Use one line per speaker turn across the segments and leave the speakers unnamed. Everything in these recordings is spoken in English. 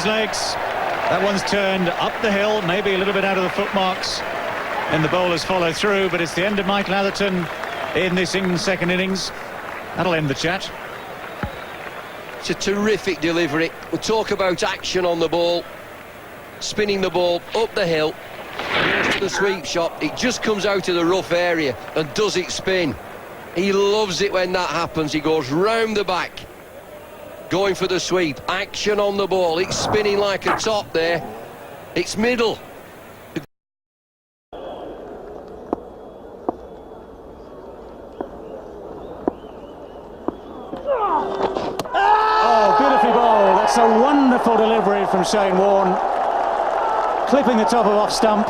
his legs. That one's turned up the hill, maybe a little bit out of the footmarks, and the bowlers follow through, but it's the end of Michael Atherton in this second innings. That'll end the chat.
It's a terrific delivery. We'll talk about action on the ball. Spinning the ball up the hill. Goes to the sweep shot. It just comes out of the rough area and does it spin. He loves it when that happens. He goes round the back, going for the sweep. Action on the ball. It's spinning like a top there. It's middle.
Oh, beautifully bowled. That's a wonderful delivery from Shane Warne. Clipping the top of off stump.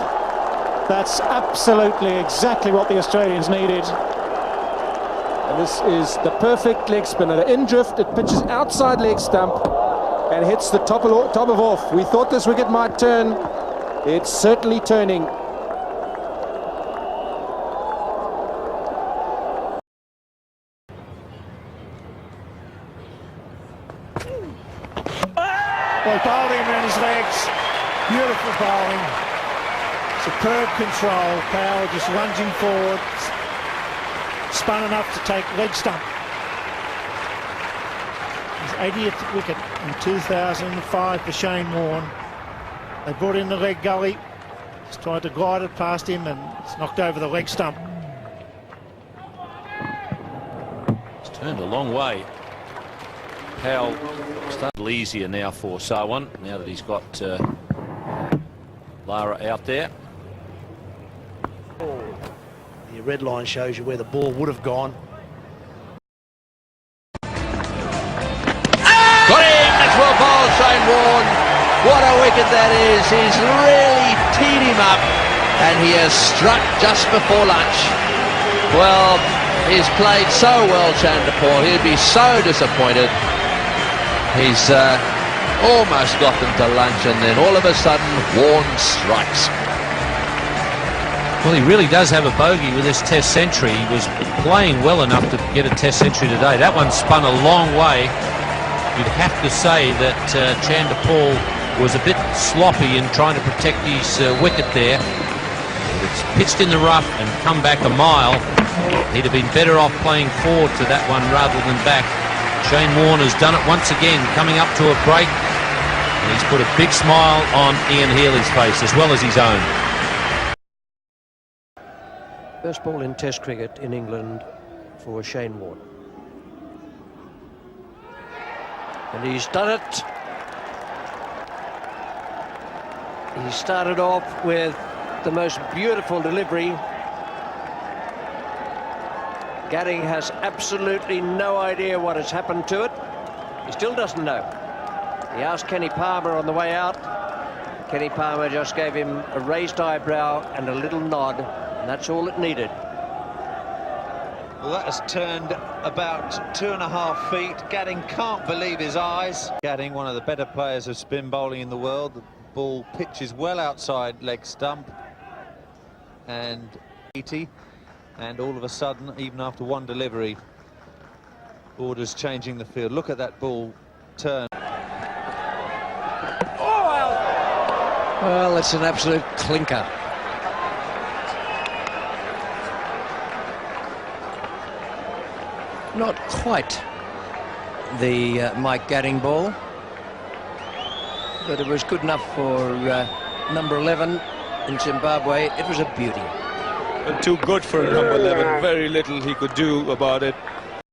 That's absolutely exactly what the Australians needed.
And this is the perfect leg spinner. In drift, it pitches outside leg stump and hits the top of off. We thought this wicket might turn. It's certainly turning.
Well, bowled him around his legs. Beautiful bowling. Superb control. Powell just lunging forward. Spun enough to take leg stump. His 80th wicket in 2005 for Shane Warne. They brought in the leg gully. Just tried to glide it past him and it's knocked over the leg stump.
It's turned a long way. Powell started easier now for Sarwan, now that he's got Lara out there.
The red line shows you where the ball would have gone.
Got him! That's well bowled, Shane Warne. What a wicket that is. He's really teed him up and he has struck just before lunch. Well, he's played so well, Chanderpaul. He'll be so disappointed. He's almost got them to lunch and then all of a sudden Warne strikes.
Well, he really does have a bogey with this test century. He was playing well enough to get a test century today. That one spun a long way. You'd have to say that Chanderpaul was a bit sloppy in trying to protect his wicket there. It's pitched in the rough and come back a mile. He'd have been better off playing forward to that one rather than back. Shane Warne has done it once again, coming up to a break. And he's put a big smile on Ian Healy's face as well as his own.
First ball in Test cricket in England for Shane Warne. And he's done it. He started off with the most beautiful delivery. Gadding has absolutely no idea what has happened to it. He still doesn't know. He asked Kenny Palmer on the way out. Kenny Palmer just gave him a raised eyebrow and a little nod, and that's all it needed.
Well, that has turned about 2.5 feet. Gadding can't believe his eyes. Gadding, one of the better players of spin bowling in the world. The ball pitches well outside leg stump. And 80. And all of a sudden, even after one delivery, orders changing the field. Look at that ball turn.
Well, it's an absolute clinker. Not quite the Mike Gadding ball, but it was good enough for number 11 in Zimbabwe. It was a beauty.
Too good for number 11. Very little he could do about it.